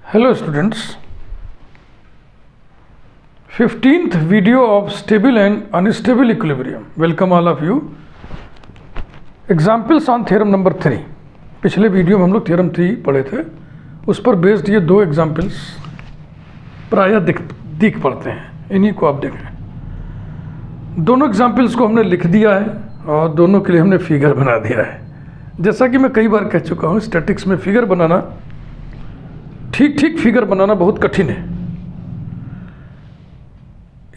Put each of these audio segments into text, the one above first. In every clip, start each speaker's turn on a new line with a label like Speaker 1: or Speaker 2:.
Speaker 1: Hello students, 15th video of stable and unstable equilibrium. Welcome all of you. Examples on theorem number 3. पिछले video में हम लोग theorem 3 पढ़े थे, उस पर बेस्ड ये दो एग्जाम्पल्स प्रायः दिख पड़ते हैं, इन्हीं को आप देखें। दोनों एग्जाम्पल्स को हमने लिख दिया है और दोनों के लिए हमने फिगर बना दिया है। जैसा कि मैं कई बार कह चुका हूँ, स्टैटिक्स में फिगर बनाना, ठीक फिगर बनाना बहुत कठिन है।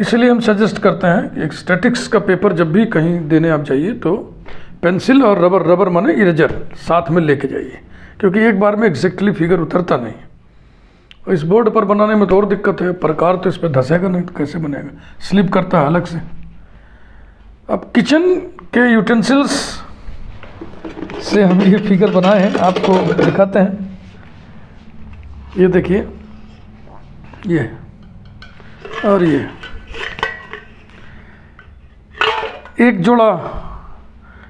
Speaker 1: इसलिए हम सजेस्ट करते हैं कि एक स्टैटिक्स का पेपर जब भी कहीं देने आप जाइए तो पेंसिल और रबर माने इरेजर साथ में लेके जाइए, क्योंकि एक बार में एग्जैक्टली फिगर उतरता नहीं। इस बोर्ड पर बनाने में तो और दिक्कत है, प्रकार तो इस पर धंसेगा नहीं तो कैसे बनेगा, स्लिप करता है अलग से। अब किचन के यूटेंसिल्स से हम ये फिगर बनाए हैं, आपको दिखाते हैं। ये देखिए, ये और ये एक जोड़ा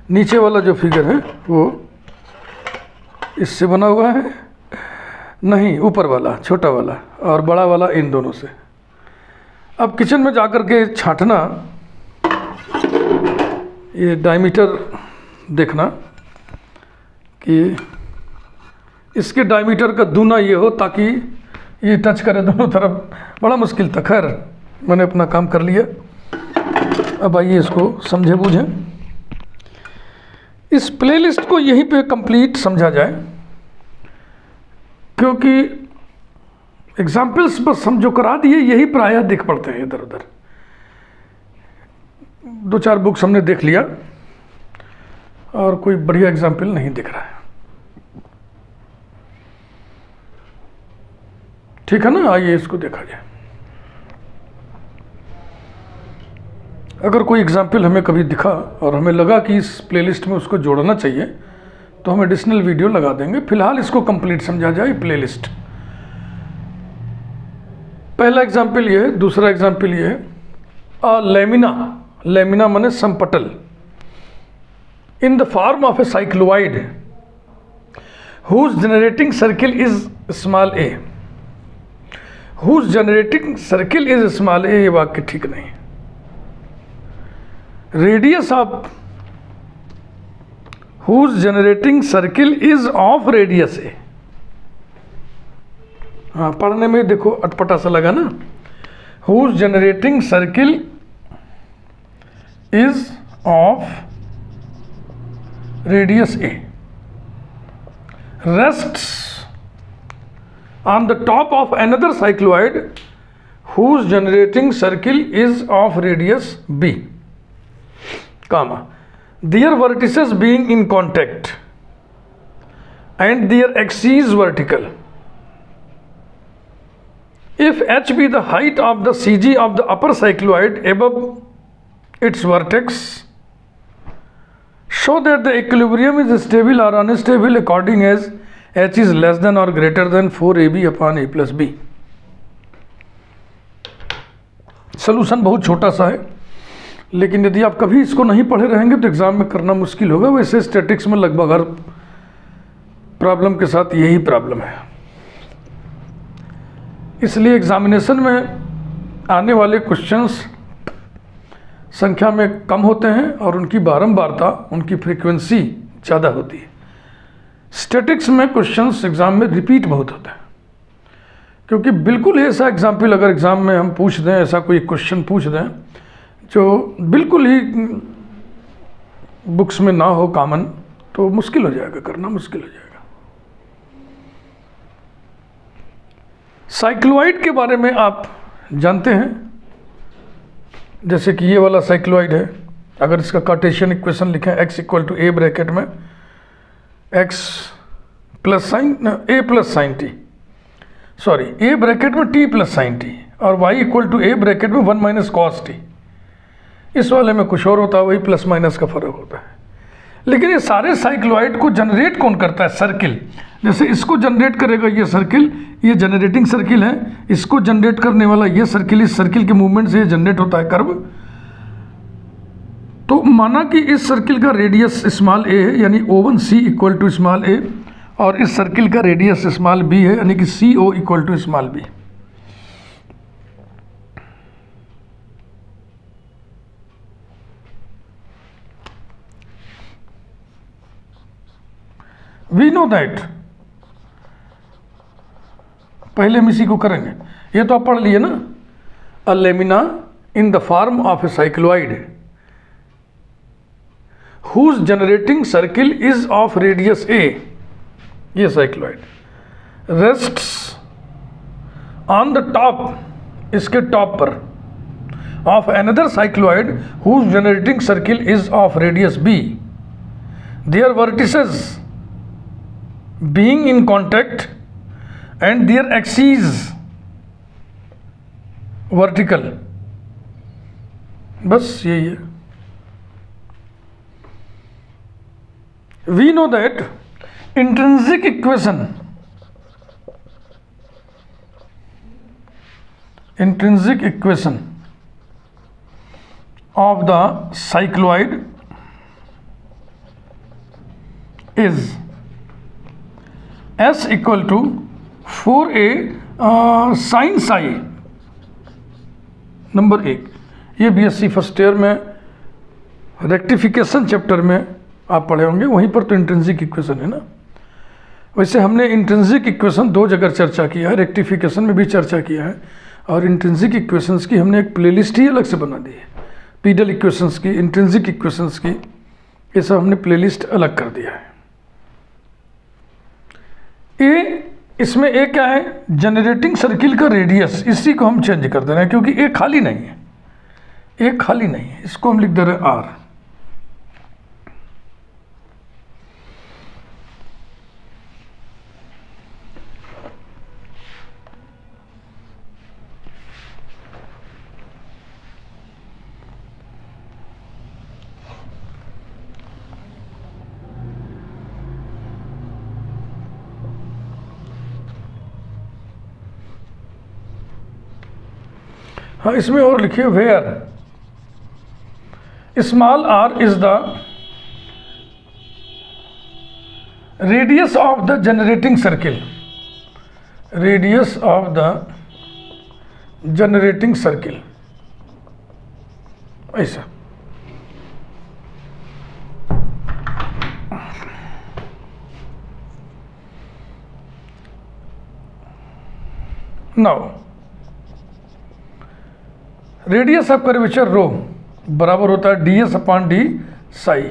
Speaker 1: नीचे वाला जो फिगर है वो इससे बना हुआ है, नहीं ऊपर वाला छोटा वाला और बड़ा वाला इन दोनों से। अब किचन में जाकर के छांटना, ये डायमीटर देखना कि इसके डायमीटर का दूना ये हो ताकि ये टच करे दोनों तरफ। बड़ा मुश्किल था, खैर मैंने अपना काम कर लिया। अब आइए इसको समझे बूझें। इस प्लेलिस्ट को यहीं पे कंप्लीट समझा जाए, क्योंकि एग्जाम्पल्स बस हम जो करा दिए यही प्रायः दिख पड़ते हैं इधर उधर। दो चार बुक्स हमने देख लिया और कोई बढ़िया एग्जाम्पल नहीं दिख रहा है। ठीक है ना, आइए इसको देखा जाए। अगर कोई एग्जाम्पल हमें कभी दिखा और हमें लगा कि इस प्लेलिस्ट में उसको जोड़ना चाहिए तो हम एडिशनल वीडियो लगा देंगे। फिलहाल इसको कंप्लीट समझा जाए प्लेलिस्ट। पहला एग्जाम्पल ये है, दूसरा एग्जाम्पल ये है। लेमिना माने समपटल in the form of a cycloid whose generating circle is small a. Whose generating circle is small a, ये वाक्य ठीक नहीं। Radius of whose generating circle is of radius a. हाँ, पढ़ने में देखो अटपटा सा लगा ना। Whose generating circle is of radius a rests on the top of another cycloid whose generating circle is of radius b, comma, their vertices being in contact and their axes vertical. If h be the height of the CG of the upper cycloid above its vertex, show that the equilibrium is stable or unstable according as h is less than or greater than 4ab upon a plus b. Solution बहुत छोटा सा है, लेकिन यदि आप कभी इसको नहीं पढ़े रहेंगे तो एग्जाम में करना मुश्किल होगा। वैसे स्टैटिक्स में लगभग हर प्रॉब्लम के साथ यही प्रॉब्लम है, इसलिए एग्जामिनेशन में आने वाले क्वेश्चंस संख्या में कम होते हैं और उनकी बारंबारता, उनकी फ्रीक्वेंसी ज़्यादा होती है। स्टैटिक्स में क्वेश्चंस एग्ज़ाम में रिपीट बहुत होता है, क्योंकि बिल्कुल ऐसा एग्जाम्पल अगर एग्ज़ाम में हम पूछ दें, ऐसा कोई क्वेश्चन पूछ दें जो बिल्कुल ही बुक्स में ना हो कॉमन, तो मुश्किल हो जाएगा, करना मुश्किल हो जाएगा। साइक्लोइड के बारे में आप जानते हैं, जैसे कि ये वाला साइक्लोइड है। अगर इसका कार्टेशियन इक्वेशन लिखें, x equal to a bracket में x plus sine a plus sine t, sorry a bracket में t प्लस साइन टी, और y equal to a bracket में 1 माइनस कॉस टी। इस वाले में कुछ और होता है, वही प्लस माइनस का फर्क होता है। लेकिन ये सारे साइक्लोइड को जनरेट कौन करता है? सर्किल। जैसे इसको जनरेट करेगा ये सर्किल, ये जनरेटिंग सर्किल है, इसको जनरेट करने वाला ये सर्किल, इस सर्किल के मूवमेंट से ये जनरेट होता है कर्व। तो माना कि इस सर्किल का रेडियस स्मॉल ए है, यानी O1C इक्वल टू स्मॉल ए, और इस सर्किल का रेडियस स्मॉल बी है, यानी कि C O equal to small b. We know that, पहले हम इसी को करेंगे, ये तो आप पढ़ लिए ना, a lamina in the form of a cycloid whose generating circle is of radius a, ये cycloid rests on the top, इसके टॉप पर, of another cycloid whose generating circle is of radius b, their vertices being in contact and their axes vertical। बस यही है। We know that intrinsic equation of the cycloid is S equal to 4a sin psi। Number 1, ये BSc first year में rectification chapter में आप पढ़े होंगे, वहीं पर तो इंट्रिंसिक इक्वेशन है ना। वैसे हमने इंट्रिंसिक इक्वेशन 2 जगह चर्चा किया है, रेक्टिफिकेशन में भी चर्चा किया है, और इंट्रिंसिक इक्वेशंस की हमने एक प्लेलिस्ट ही अलग से बना दी है। पीडल इक्वेशंस की, इंट्रिंसिक इक्वेशंस की, ये सब हमने प्लेलिस्ट अलग कर दिया है। इसमें ए क्या है, जनरेटिंग सर्किल का रेडियस, इसी को हम चेंज कर दे रहे हैं क्योंकि ए खाली नहीं है, ए खाली नहीं है, इसको हम लिख दे रहे हैं आर। हाँ, इसमें और लिखिए where small r is the radius of the generating circle, radius of the generating circle, ऐसा। Now radius of curvature rho बराबर होता है ds upon d psi.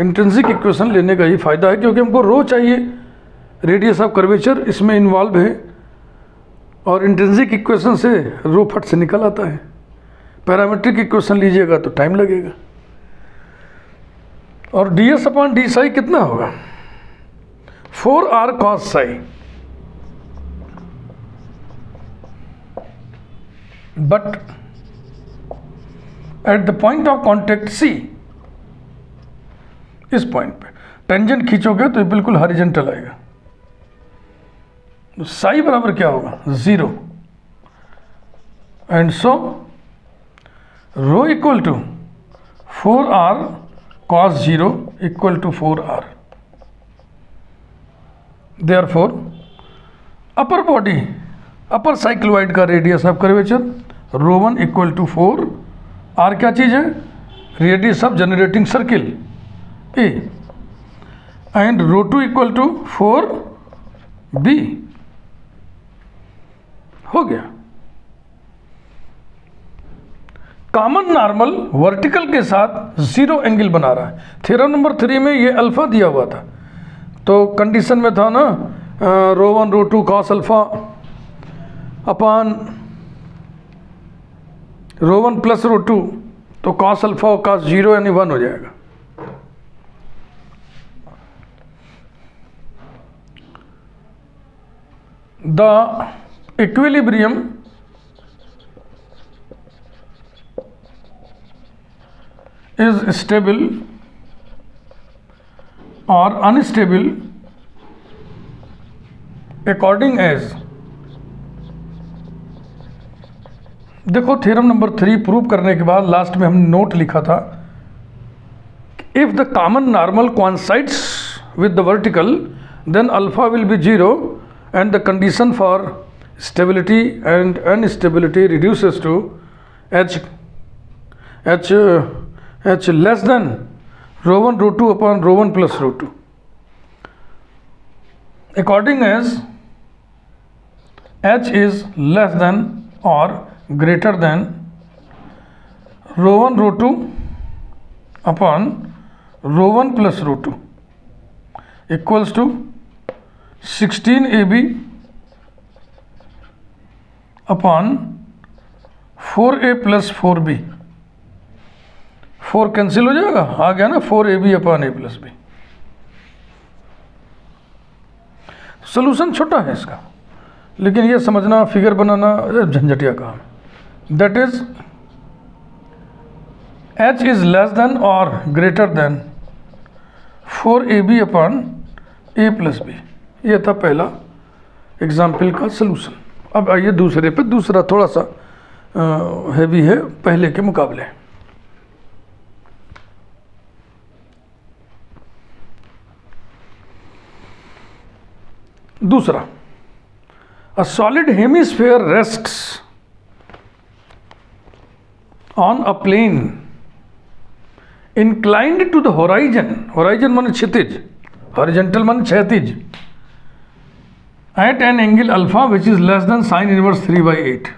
Speaker 1: Intrinsic equation लेने का ही फायदा है क्योंकि हमको रो चाहिए, रेडियस ऑफ कर्वेचर इसमें इन्वॉल्व है, और इंट्रिंसिक इक्वेशन से रो फट से निकल आता है। पैरामीट्रिक इक्वेशन लीजिएगा तो टाइम लगेगा। और ds अपॉन डी साई कितना होगा, 4r cos Sai. But at the point of contact C, इस पॉइंट पे टेंजेंट खींचोगे तो ये बिल्कुल हॉरिजॉन्टल आएगा, तो साई बराबर क्या होगा, 0। And so rho equal to 4r cos 0 equal to 4r। Therefore upper body, upper cycloid का radius of curvature ρ1 equal to 4, r क्या चीज़ है, radius of generating circle a, and ρ2 equal to 4b। हो गया। कॉमन नॉर्मल वर्टिकल के साथ 0 angle बना रहा है। थ्योरम नंबर 3 में ये अल्फा दिया हुआ था, तो कंडीशन में था ना ρ1 ρ2 cos अल्फा अपॉन ρ1 प्लस ρ2, तो cos अल्फा और cos 0 यानी 1 हो जाएगा। The equilibrium is stable or unstable according as, देखो थ्योरम नंबर 3 प्रूव करने के बाद लास्ट में हमने नोट लिखा था, if the common normal coincides with the vertical, then alpha will be 0 and the condition for stability and instability reduces to h less than rho 1 rho 2 upon rho 1 plus rho 2. According as h is less than or greater than rho 1 rho 2 upon rho 1 plus rho 2 equals to 16 AB upon 4A plus 4B. 4 cancel हो जाएगा, आ गया ना 4AB upon A plus B. Solution छोटा है इसका, लेकिन ये समझना, फिगर बनाना झंझटिया काम है. That is h is less than और greater than 4AB upon A plus b. ये था पहला एग्जाम्पल का सोल्यूशन. अब आइए दूसरे पे. दूसरा थोड़ा सा हैवी है पहले के मुकाबले. दूसरा, a solid hemisphere rests on a plane inclined to the horizon. horizon माने क्षितिज, horizontal माने क्षैतिज, at an angle alpha which is less than sin inverse 3/8.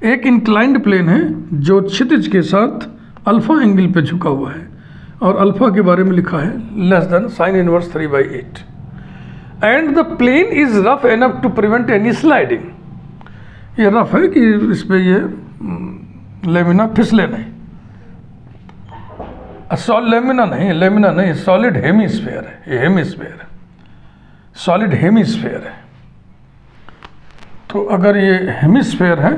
Speaker 1: एक इंक्लाइंड प्लेन है जो क्षितिज के साथ अल्फा एंगल पे झुका हुआ है, और अल्फा के बारे में लिखा है less than sine inverse 3/8. And the plane is rough enough to prevent any sliding. ये रफ है कि इस पे ये लेमिना फिसले नहीं. लेमिना नहीं, सॉलिड हेमीस्फेयर है. ये हेमीस्फेयर है, सॉलिड हेमीस्फेयर है. तो अगर ये हेमीस्फेयर है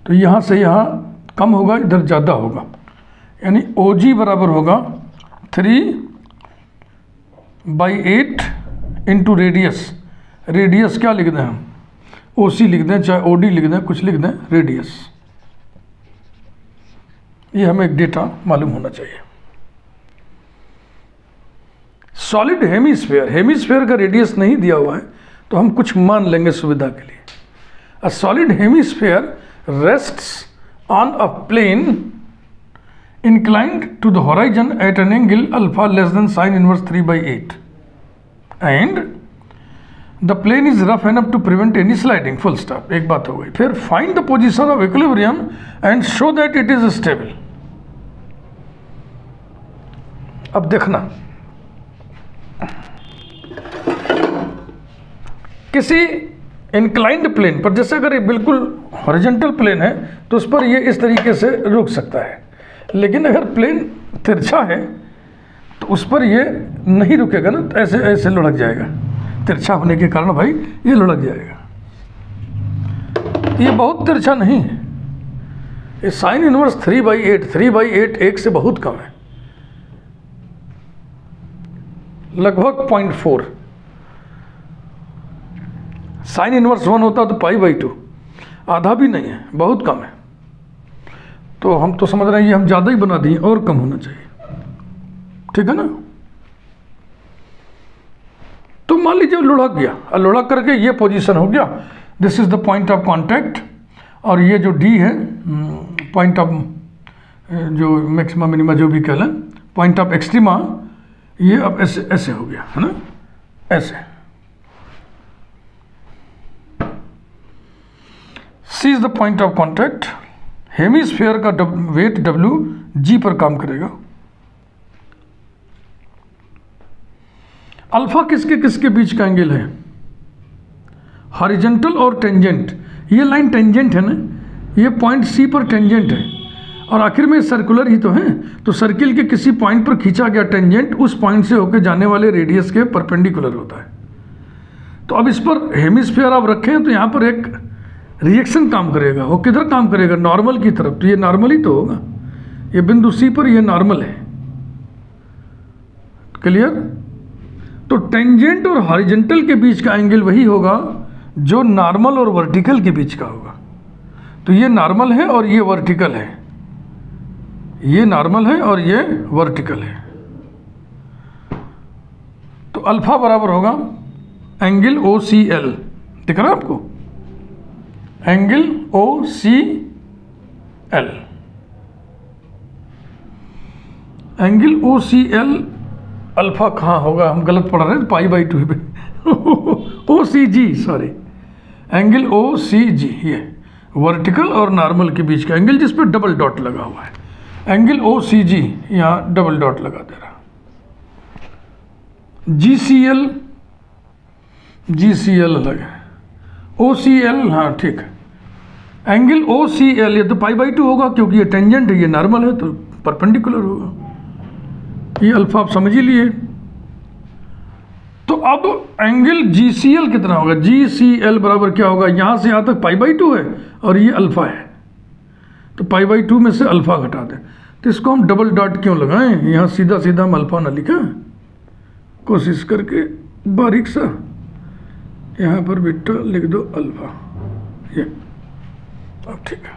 Speaker 1: तो यहाँ से यहाँ कम होगा, इधर ज़्यादा होगा. यानी OG बराबर होगा 3/8 इंटू रेडियस. रेडियस क्या लिख दें हम? OC लिख दें, चाहे OD लिख दें, कुछ लिख दें, रेडियस. ये हमें एक डेटा मालूम होना चाहिए. सॉलिड हेमीस्फेयर का रेडियस नहीं दिया हुआ है तो हम कुछ मान लेंगे सुविधा के लिए. A solid hemisphere rests on a plane inclined to the horizon at an angle alpha less than sin inverse 3/8, and the plane is rough enough to prevent any sliding. full stop. एक बात हो गई. फिर find the position of equilibrium and show that it is stable. अब देखना, किसी inclined plane पर, जैसे अगर ये बिल्कुल हॉरिजॉन्टल प्लेन है तो उस पर ये इस तरीके से रुक सकता है, लेकिन अगर प्लेन तिरछा है तो उस पर ये नहीं रुकेगा ना, तो ऐसे ऐसे लुढ़क जाएगा. तिरछा होने के कारण भाई ये लुढ़क जाएगा. ये बहुत तिरछा नहीं है. ये साइन इनवर्स 3/8 1 से बहुत कम है, लगभग 0.4. साइन इनवर्स 1 होता तो π/2, आधा भी नहीं है, बहुत कम है. तो हम तो समझ रहे हैं ये हम ज़्यादा ही बना दिए, और कम होना चाहिए. ठीक है ना? तो मान लीजिए लुढ़क गया, लुढ़क करके ये पोजीशन हो गया. This is the point of contact, और ये जो D है पॉइंट ऑफ जो मैक्सिमा मिनिमा जो भी कह लें, पॉइंट ऑफ एक्सट्रीमा, ये अब ऐसे ऐसे हो गया है ना, ऐसे. C is the point of contact. Hemisphere का वेट W G पर काम करेगा. अल्फा किसके किसके बीच का एंगल है? हॉरिजॉन्टल और टेंजेंट. ये लाइन टेंजेंट है ना, ये पॉइंट C पर टेंजेंट है, और आखिर में सर्कुलर ही तो है. तो सर्किल के किसी पॉइंट पर खींचा गया टेंजेंट उस पॉइंट से होकर जाने वाले रेडियस के परपेंडिकुलर होता है. तो अब इस पर हेमीस्फेयर आप रखें तो यहाँ पर एक रिएक्शन काम करेगा. वो किधर काम करेगा? नॉर्मल की तरफ. तो ये नॉर्मल ही तो होगा. ये बिंदु C पर ये नॉर्मल है. क्लियर? तो टेंजेंट और हॉरिजॉन्टल के बीच का एंगल वही होगा जो नॉर्मल और वर्टिकल के बीच का होगा. तो ये नॉर्मल है और ये वर्टिकल है. ये नॉर्मल है और ये वर्टिकल है. तो अल्फा बराबर होगा एंगल ओ सी एल, दिख रहा है आपको, angle O C L, angle O C L. Alpha कहाँ होगा, हम गलत पढ़ रहे हैं, पाई बाई 2 पे ओ सी जी, सॉरी, एंगल ओ सी जी, ये वर्टिकल और नॉर्मल के बीच का एंगल जिस पे डबल डॉट लगा हुआ है, एंगल ओ सी जी, यहाँ डबल डॉट लगा दे रहा। जी सी एल, जी सी एल अलग है, ओ सी एल, हाँ ठीक है, एंगल ओ सी एल ये तो पाई बाई 2 होगा क्योंकि ये टेंजेंट है, ये नॉर्मल है तो परपेंडिकुलर होगा। ये अल्फा आप समझ ही लिए। तो अब एंगल जी सी एल कितना होगा, जी सी एल बराबर क्या होगा, यहाँ से यहाँ तक पाई बाई 2 है और ये अल्फा है, तो पाई बाई 2 में से अल्फा घटा दें। तो इसको हम डबल डॉट क्यों लगाएं, यहाँ सीधा सीधा हम अल्फा ना लिखें, कोशिश करके बारीक सा यहाँ पर बेटा लिख दो अल्फा, ये अब ठीक है।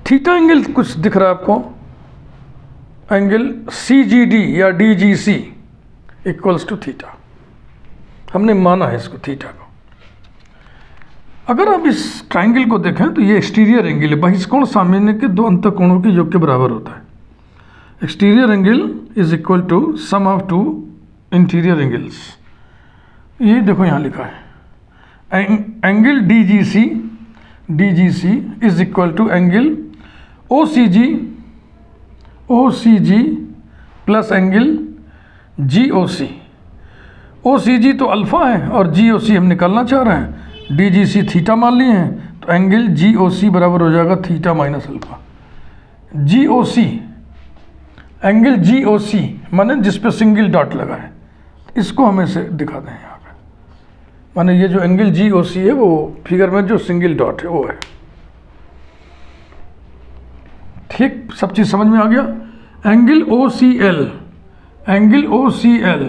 Speaker 1: थीटा एंगल कुछ दिख रहा है आपको, एंगल सी जी डी या D G C equals to theta, हमने माना है इसको थीटा को। अगर आप इस ट्राइंगल को देखें तो ये एक्सटीरियर एंगल है, बहिष्कोण सामान्य के दो अंतःकोणों के योग के बराबर होता है। Exterior angle is equal to sum of two interior angles, ये देखो यहाँ लिखा है, angle D G C is equal to angle O C G plus angle G O C G तो अल्फा है और जी ओ सी हम निकालना चाह रहे हैं, डी जी सी थीटा मान लिए हैं, तो एंगल जी ओ सी बराबर हो जाएगा थीटा माइनस अल्फा। जी ओ सी, एंगल जी ओ सी माने जिस पे सिंगल डॉट लगा है, इसको हमें से दिखा दें यहाँ पे, माने ये जो एंगल जी ओ सी है वो फिगर में जो सिंगल डॉट है वो है। ठीक, सब चीज़ समझ में आ गया। Angle O C L, angle O C L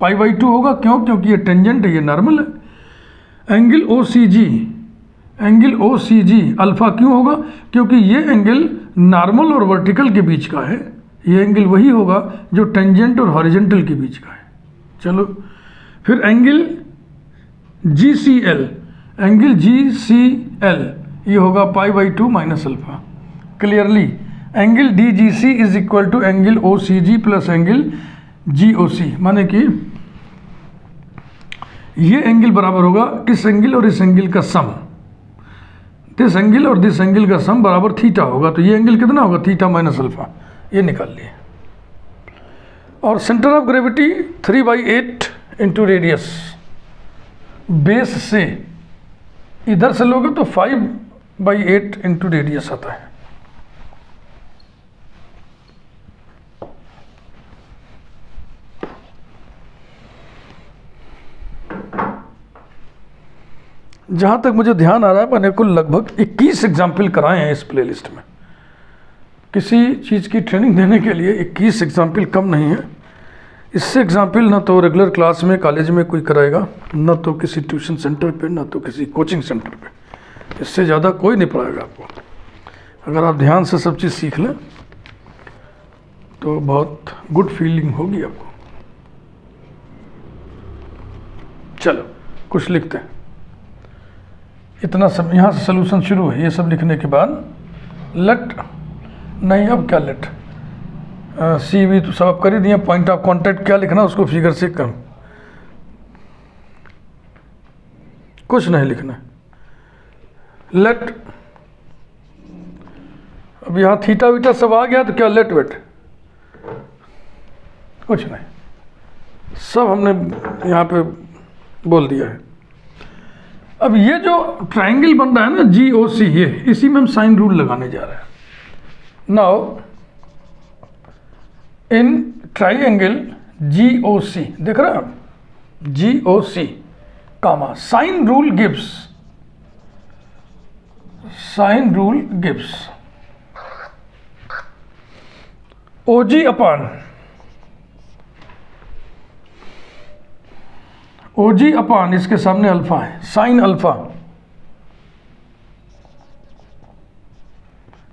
Speaker 1: pi by 2 होगा, क्यों, क्योंकि ये टेंजेंट है, ये नॉर्मल है। एंगल ओ सी जी, एंगल ओ सी जी अल्फा क्यों होगा, क्योंकि ये एंगल नॉर्मल और वर्टिकल के बीच का है, ये एंगल वही होगा जो टेंजेंट और हॉरिजॉन्टल के बीच का है। चलो फिर angle G C L, angle G C L ये होगा pi by 2 minus alpha. Clearly angle D G C is equal to angle O C G plus angle G O C, माने कि ये एंगल बराबर होगा इस एंगल और इस एंगल का सम, दिस एंगल और दिस एंगल का सम बराबर थीटा होगा। तो ये एंगल कितना होगा, थीटा माइनस अल्फा, ये निकाल लिए। और centre of gravity 3/8 into radius, base से इधर से लोगे तो 5/8 इंटू रेडियस आता है। जहाँ तक मुझे ध्यान आ रहा है मैंने कुल लगभग 21 एग्जाम्पल कराए हैं इस प्लेलिस्ट में। किसी चीज़ की ट्रेनिंग देने के लिए 21 एग्जाम्पल कम नहीं है। इससे एग्जाम्पल ना तो रेगुलर क्लास में कॉलेज में कोई कराएगा, ना तो किसी ट्यूशन सेंटर पे, ना तो किसी कोचिंग सेंटर पे। इससे ज़्यादा कोई नहीं पढ़ाएगा आपको। अगर आप ध्यान से सब चीज़ सीख लें तो बहुत गुड फीलिंग होगी आपको। चलो कुछ लिखते हैं। इतना सब यहाँ से सोल्यूशन शुरू है। ये सब लिखने के बाद लेट, नहीं अब क्या लेट, सी भी तो सब आप कर ही दिए। पॉइंट ऑफ कांटेक्ट क्या लिखना उसको फिगर से कम, कुछ नहीं लिखना। लेट, अब यहाँ थीटा वीटा सब आ गया तो क्या लेट वेट, कुछ नहीं, सब हमने यहाँ पे बोल दिया है। अब ये जो ट्रायंगल बन रहा है ना जी ओ सी, ये इसी में हम साइन रूल लगाने जा रहे हैं। Now in triangle ji O सी, देख रहे हैं आप, G O C comma sine rule gives, sine rule gives O G upon O G upon इसके सामने अल्फा है, sine alpha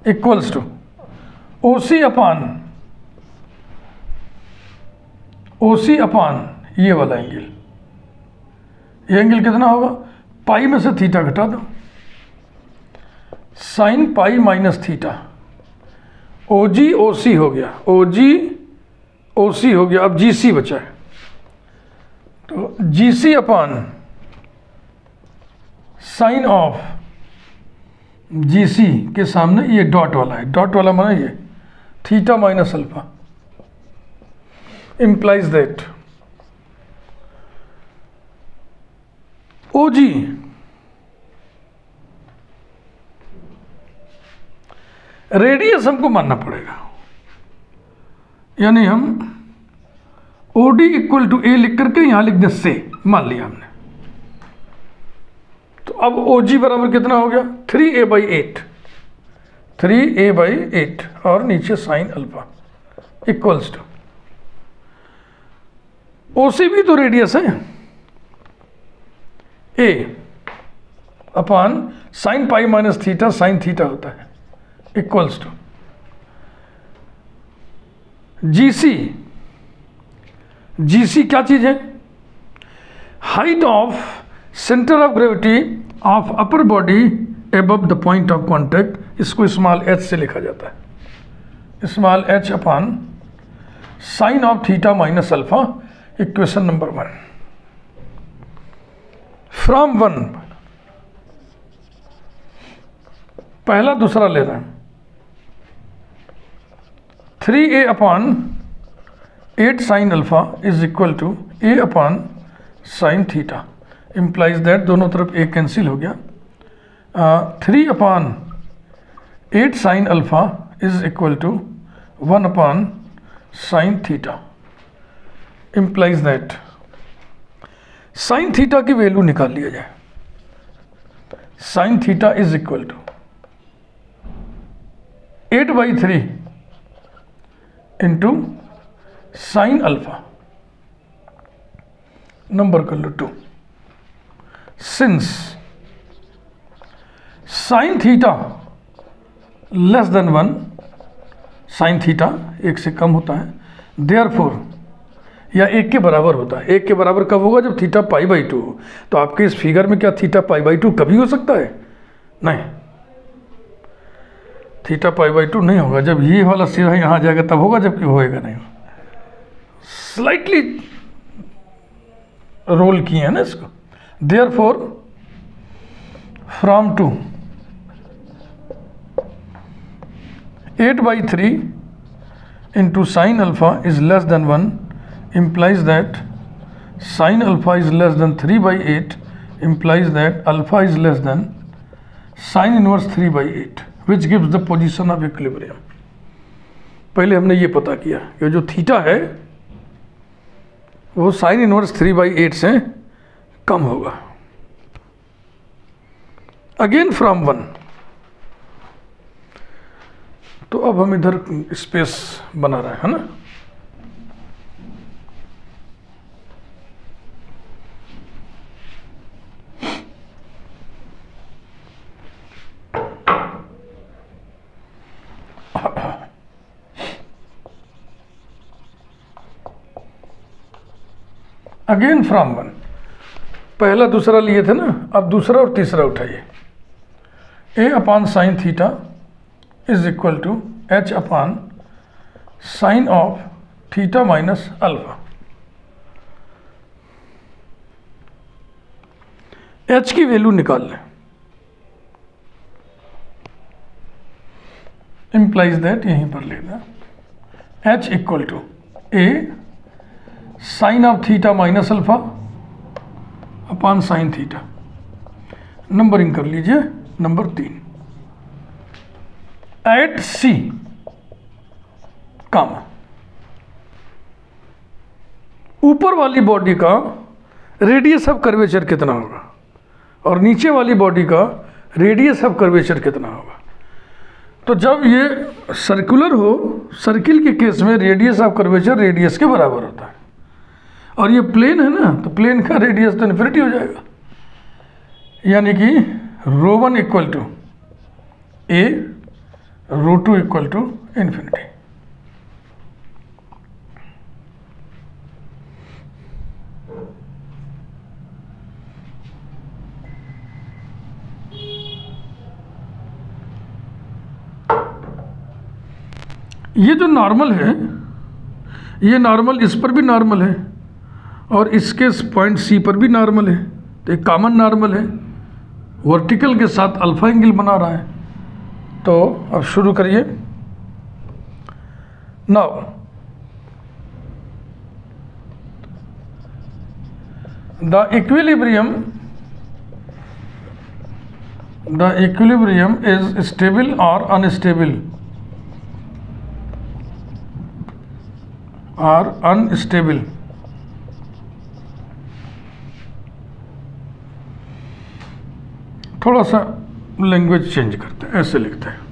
Speaker 1: equals to O C upon OC upon ये वाला angle, ये एंगल कितना होगा, पाई में से थीटा घटा दो, sign pi minus theta, OG OC हो गया, OG OC हो गया, अब GC बचा है, तो GC upon sine of GC के सामने ये डॉट वाला है, डॉट वाला माना ये theta minus alpha, implies that OG radius हमको मानना पड़ेगा, यानी हम OD इक्वल टू ए लिख करके यहां लिख दे से, मान लिया हमने। तो अब OG बराबर कितना हो गया, 3a/8, 3a/8 और नीचे sine alpha equals to OC भी तो रेडियस है, A upon sine pi minus theta, sine theta होता है, इक्वल्स टू GC क्या चीज है, height of centre of gravity of upper body above the point of contact, इसको स्मॉल h से लिखा जाता है, small h upon sine of theta minus alpha, equation number 1 from 1, पहला दूसरा ले रहे हैं, 3a upon 8 sine alpha is equal to a upon sine theta, implies that दोनों तरफ a कैंसिल हो गया, 3 upon 8 sine alpha is equal to 1 upon sine theta, implies that sine theta की वैल्यू निकाल लिया जाए, sine theta is equal to 8/3 into sine alpha, number कर लो 2, since sine theta less than 1, sine theta 1 से कम होता है, देयरफॉर या 1 के बराबर होता है, 1 के बराबर कब होगा, जब थीटा π/2 हो। तो आपके इस फिगर में क्या थीटा π/2 कभी हो सकता है, नहीं, थीटा π/2 नहीं होगा, जब ये वाला सीधा यहाँ जाएगा तब होगा, जबकि होएगा नहीं, स्लाइटली रोल किए हैं ना इसको, therefore from 2 8/3 into sine alpha is less than 1, implies that sin alpha is less than 3/8, implies that alpha is less than sin inverse 3/8, which gives the position of equilibrium। पहले हमने ये पता किया कि जो थीटा है वो sin इनवर्स 3/8 से कम होगा। अगेन फ्रॉम 1, तो अब हम इधर स्पेस बना रहे हैं ना, अगेन फ्रॉम 1, पहला दूसरा लिए थे ना, अब दूसरा और तीसरा उठाइए, a upon sine theta is equal to h upon sine of theta minus alpha, h की वैल्यू निकाल लें, इम्प्लाइज दैट यहीं पर लेना, h equal to a sine of theta minus alpha upon sine theta, numbering कर लीजिए, number 3 eight C कामा, ऊपर वाली बॉडी का रेडियस ऑफ कर्वेचर कितना होगा और नीचे वाली बॉडी का रेडियस ऑफ कर्वेचर कितना होगा। तो जब ये सर्कुलर हो, सर्किल के केस में रेडियस ऑफ कर्वेचर रेडियस के बराबर होता है, और ये प्लेन है ना, तो प्लेन का रेडियस तो इन्फिनिटी हो जाएगा, यानी कि ρ1 equal to a, ρ2 equal to infinity. ये जो नॉर्मल है, ये नॉर्मल इस पर भी नॉर्मल है और इसके पॉइंट सी पर भी नॉर्मल है, तो एक कॉमन नॉर्मल है, वर्टिकल के साथ अल्फा एंगल बना रहा है। तो अब शुरू करिए। Now the equilibrium is stable और अनस्टेबल थोड़ा सा लैंग्वेज चेंज करते हैं, ऐसे लिखते हैं।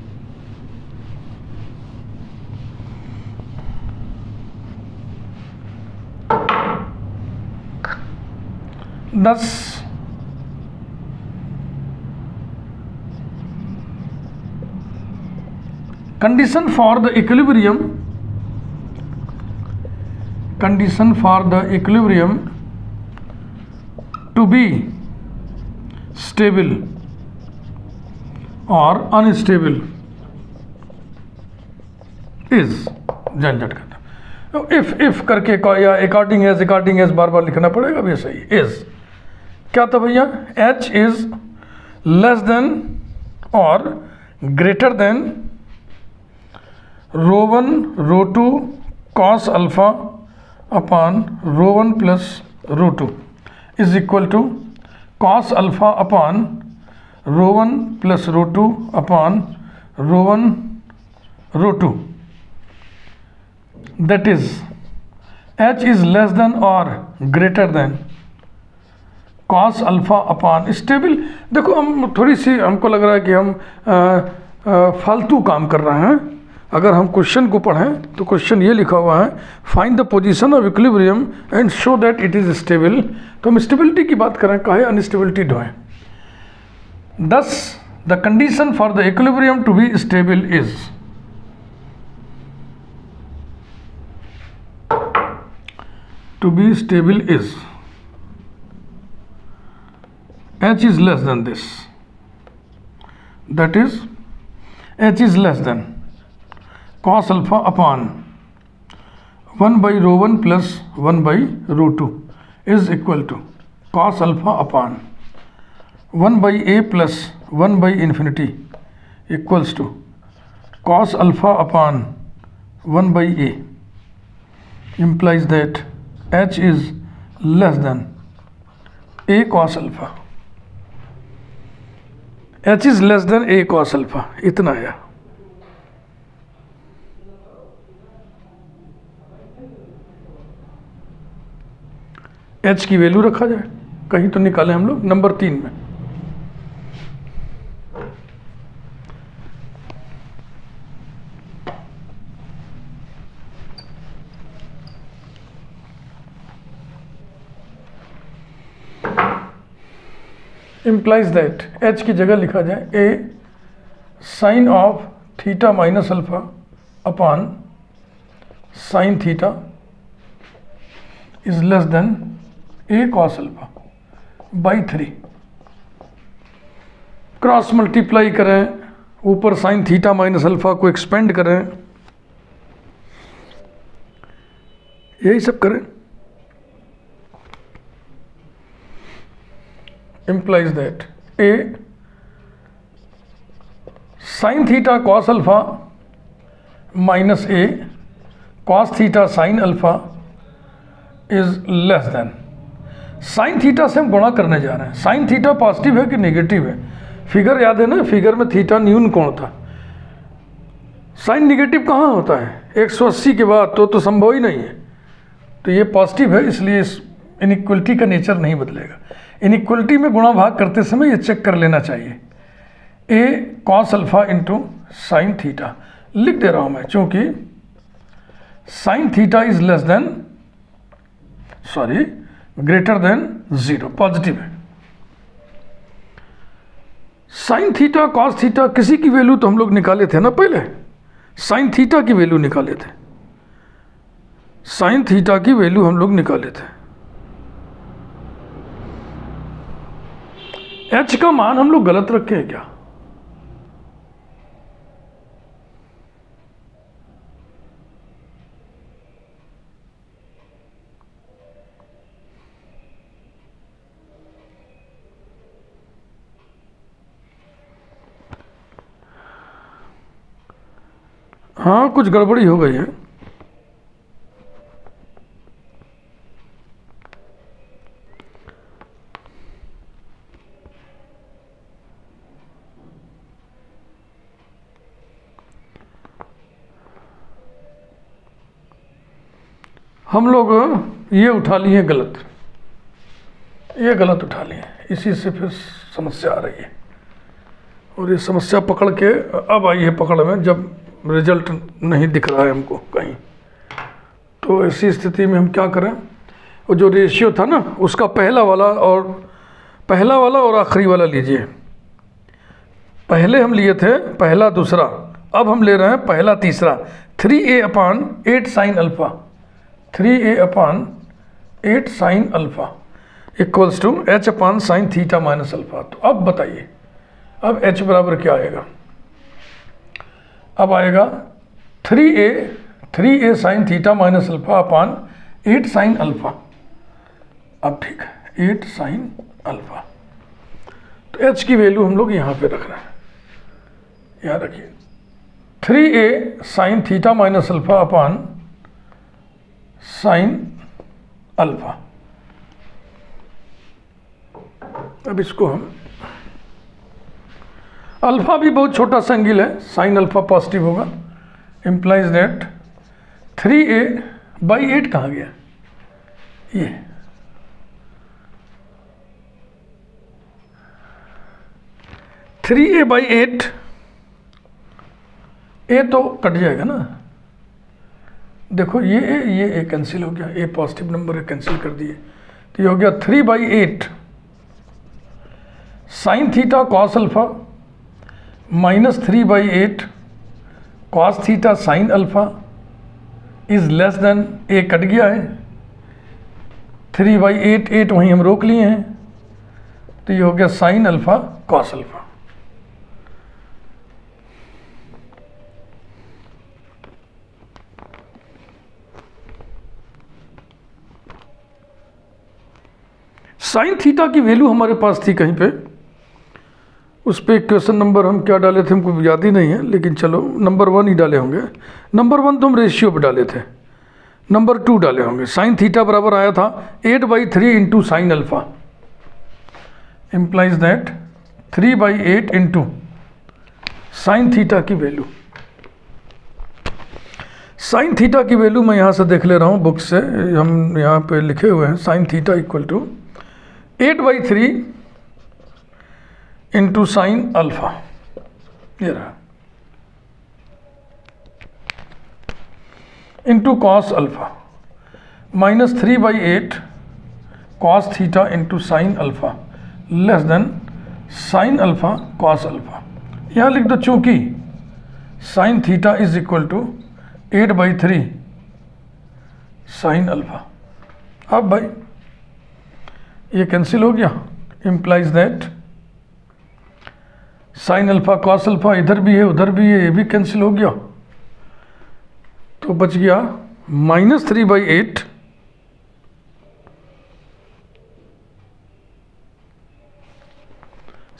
Speaker 1: Thus, condition for the equilibrium to be stable or unstable is झंझट करना, if करके या अकॉर्डिंग एज बार बार लिखना पड़ेगा, अब ये सही। इज क्या था भैया? H इज लेस देन और greater than ρ1 ρ2 cos alpha upon ρ1 plus ρ2 is equal to cos alpha upon ρ1 plus ρ2 upon ρ1 ρ2, that is H is less than और greater than cos alpha upon stable. देखो हम थोड़ी सी, हमको लग रहा है कि हम फालतू काम कर रहे हैं। अगर हम क्वेश्चन को पढ़ें तो क्वेश्चन ये लिखा हुआ है, find the position of equilibrium and show that it is stable. तो हम स्टेबिलिटी की बात करें, काहे instability ढोएं। Thus, the condition for the equilibrium to be stable is H is less than this, that is H is less than cos alpha upon 1 by ρ1 plus 1 by ρ2 is equal to cos alpha upon 1 by a plus 1 by infinity equals to cos alpha upon 1 by a, implies that H is less than a cos alpha, H is less than a cos alpha, इतना आया। H की value रखा जाए, कहीं तो निकालें हम लोग नंबर 3 में। implies that H की जगह लिखा जाए a sin of theta minus alpha upon sine theta is less then a cos alpha by 3। Cross multiply करें, ऊपर साइन थीटा माइनस अल्फा को एक्सपेंड करें, यही सब करें। implies that a sin theta cos alpha minus a cos theta sin alpha is less than, sin theta से हम गुणा करने जा रहे हैं। sin theta पॉजिटिव है कि नेगेटिव है? फिगर याद है ना, फिगर में थीटा न्यून कोण था। साइन नेगेटिव कहाँ होता है? 180 के बाद तो संभव ही नहीं है। तो ये पॉजिटिव है, इसलिए इस इनइक्वलिटी का नेचर नहीं बदलेगा। इनइक्वलिटी में गुणा भाग करते समय ये चेक कर लेना चाहिए, a cos alpha into sine theta लिख दे रहा हूं मैं, चूंकि sign theta is less then greater than 0, positive है। साइन थीटा कॉस थीटा किसी की वैल्यू तो हम लोग निकाले थे ना पहले, साइन थीटा की वैल्यू निकाले थे, साइन थीटा की वैल्यू हम लोग निकाले थे। H का मान हम लोग गलत रखे हैं क्या? हाँ कुछ गड़बड़ी हो गई है। हम लोग ये उठा लिए गलत, ये गलत उठा लिए, इसी से फिर समस्या आ रही है। और ये समस्या पकड़ के अब आई है पकड़ में, जब रिजल्ट नहीं दिख रहा है हमको कहीं। तो ऐसी स्थिति में हम क्या करें, वो जो रेशियो था ना उसका पहला वाला और आखिरी वाला लीजिए। पहले हम लिए थे पहला दूसरा, अब हम ले रहे हैं पहला तीसरा। 3a/8 sine alpha, 3a/8 sine alpha equals to h sine theta minus alpha. तो अब बताइए, अब h बराबर क्या आएगा? अब आएगा 3a sine theta minus alpha upon 8 sine alpha. अब ठीक है, 8 साइन अल्फ़ा। तो h की वैल्यू हम लोग यहाँ पे रख रहे हैं, यहाँ रखिए 3a sine theta minus alpha अपान साइन अल्फ़ा। अब इसको हम, अल्फ़ा भी बहुत छोटा सा एंगल है, साइन अल्फ़ा पॉजिटिव होगा, इम्प्लाइज दैट 3a/8 कहाँ गया? ये 3a/8, ए तो कट जाएगा ना, देखो ये कैंसिल हो गया, ए पॉजिटिव नंबर है, कैंसिल कर दिए। तो ये हो गया 3/8 sine theta cos alpha minus 3/8 cos theta sine alpha is less than, A cut गया है, 3/8, 8 वहीं हम रोक लिए हैं। तो ये हो गया sign alpha cos alpha. Sign theta की वैल्यू हमारे पास थी कहीं पे, उस पर क्वेश्चन नंबर हम क्या डाले थे हमको याद ही नहीं है, लेकिन चलो नंबर 1 ही डाले होंगे। नंबर 1 तो हम रेशियो पे डाले थे, नंबर 2 डाले होंगे। साइन थीटा बराबर आया था 8/3 into sine alpha, implies that 3/8 into sine theta की वैल्यू। साइन थीटा की वैल्यू मैं यहाँ से देख ले रहा हूँ बुक से, हम यहाँ पे लिखे हुए हैं sine theta equal to 8/3 into sine alpha, ये रहा, into cos alpha minus 3/8 cos theta into sine alpha less than sine alpha cos alpha. यहाँ लिख दो, चूँकि sine theta is equal to 8/3 sine alpha. अब भाई ये कैंसिल हो गया, implies that sine alpha cos alpha इधर भी है उधर भी है, ये भी कैंसिल हो गया। तो बच गया माइनस 3/8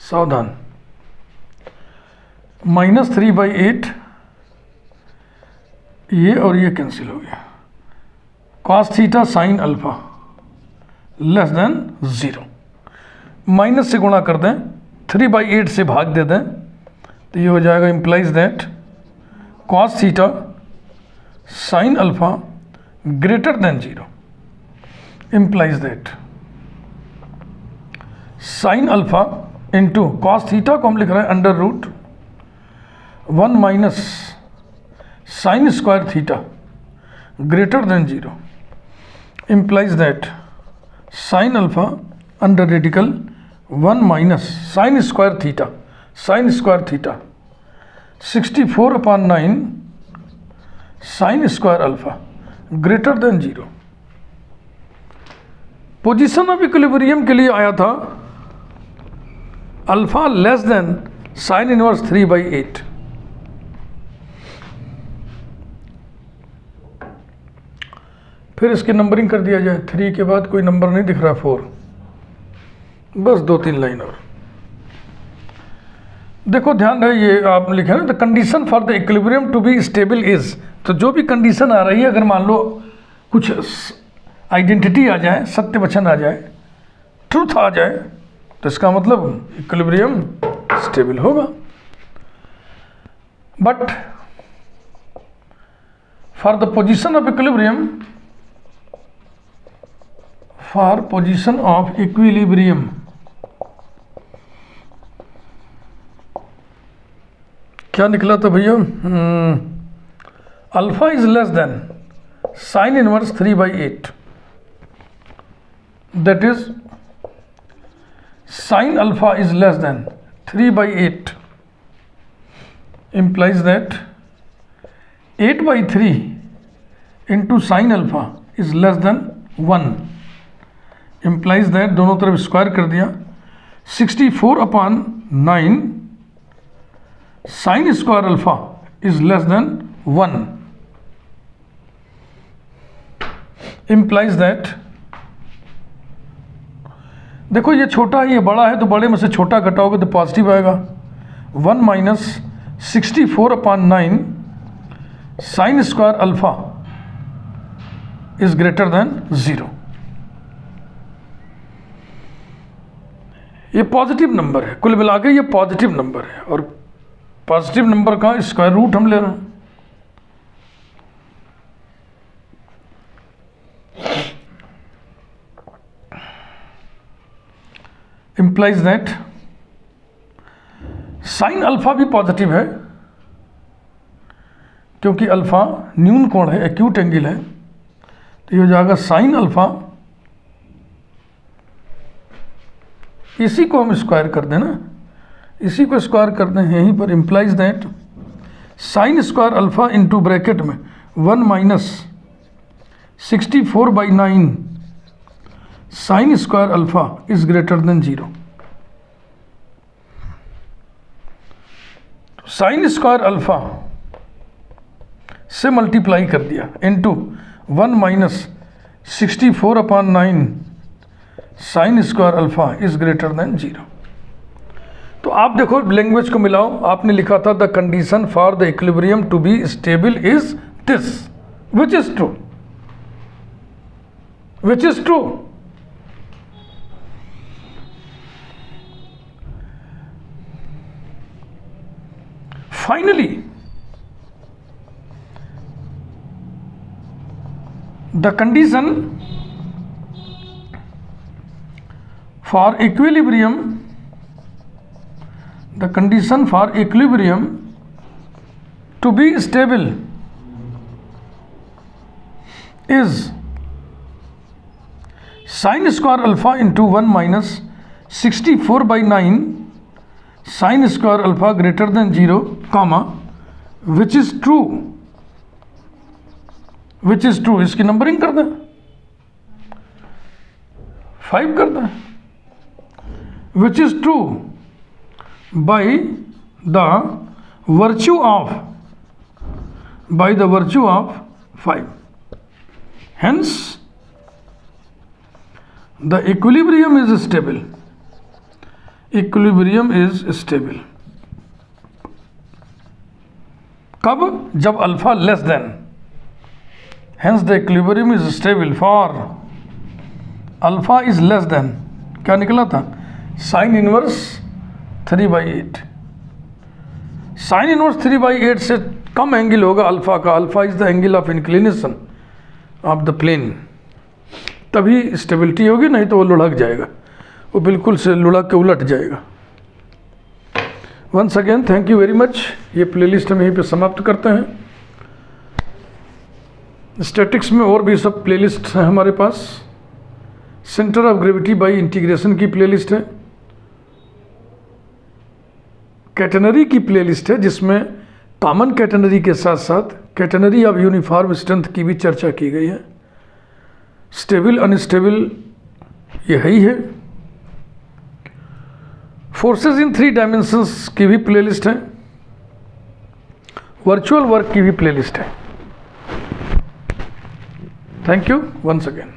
Speaker 1: सावधान, माइनस 3/8 ये और ये कैंसिल हो गया, cos theta sine alpha less then 0। Minus से गुणा कर दें, 3/8 से भाग दे दें, तो ये हो जाएगा implies that cos theta sine alpha greater than 0, implies that sine alpha into cos theta को हम लिख रहे हैं under root 1 minus sine square theta greater than 0, implies that sine alpha under radical 1 minus sine square theta 64/9 sine square alpha greater than 0। Position of equilibrium के लिए आया था alpha less than sine inverse 3/8। फिर इसकी numbering कर दिया जाए, 3 के बाद कोई नंबर नहीं दिख रहा, 4, बस 2-3 लाइन और। देखो ध्यान रहे, ये आप लिखे ना, the condition for the equilibrium to be stable is, तो जो भी कंडीशन आ रही है, अगर मान लो कुछ आइडेंटिटी आ जाए, सत्य वचन आ जाए, ट्रूथ आ जाए, तो इसका मतलब इक्विलिब्रियम स्टेबल होगा। But for the position of equilibrium, for position of equilibrium, क्या निकला था भैया? Alpha is less than sine inverse 3/8, that is sine alpha is less then 3/8 implies that 8/3 into sin alpha is less than 1, implies that दोनों तरफ square कर दिया, 64/9 sin square alpha is less than 1, implies that, देखो ये छोटा है ये बड़ा है, तो बड़े में से छोटा घटाओगे तो पॉजिटिव आएगा। 1 minus 64/9 sine square alpha is greater than 0। ये पॉजिटिव नंबर है, कुल मिला के ये पॉजिटिव नंबर है, और पॉजिटिव नंबर का स्क्वायर रूट हम ले रहे हैं। implies that साइन अल्फा भी पॉजिटिव है, क्योंकि अल्फा न्यून कोण है, एक्यूट एंगल है, तो ये हो जाएगा साइन अल्फा, इसी को हम स्क्वायर कर दें ना, इसी को स्क्वायर कर दें यहीं पर। implies that sine square alpha into bracket में 1 minus 64/9 sine square alpha is greater than 0। Sine square alpha से मल्टीप्लाई कर दिया into 1 minus 64/9 sine square alpha is greater than 0। तो आप देखो लैंग्वेज को मिलाओ, आपने लिखा था the condition for the equilibrium to be stable is this, which is true, which is true. Finally, the condition for equilibrium, the condition for equilibrium to be stable is sin square alpha into 1 minus 64/9 sine square alpha greater than 0, comma which is true, which is true, इसकी numbering कर दें, 5 कर दें, विच is true by the virtue of, by the virtue of 5, hence the equilibrium is stable, equilibrium is stable. कब? जब alpha less than, hence the equilibrium is stable for alpha is less then, क्या निकला था? Sign inverse 3/8। Sign inverse 3/8 से कम angle होगा alpha का, alpha is the angle of inclination of the plane, तभी स्टेबिलिटी होगी, नहीं तो वो लुढ़क जाएगा, वो बिल्कुल से लुढ़क के उलट जाएगा। Once again thank you very much. ये प्लेलिस्ट हम यहीं पे समाप्त करते हैं। स्टैटिक्स में और भी सब प्लेलिस्ट हैं हमारे पास। Centre of gravity by integration की प्लेलिस्ट है, कैटेनरी की प्लेलिस्ट है जिसमें कॉमन कैटेनरी के साथ साथ कैटेनरी ऑफ यूनिफॉर्म स्ट्रेंथ की भी चर्चा की गई है। स्टेबल अनस्टेबल यही है। फोर्सेस इन 3 डायमेंशंस की भी प्लेलिस्ट है, वर्चुअल वर्क की भी प्लेलिस्ट है। Thank you once again.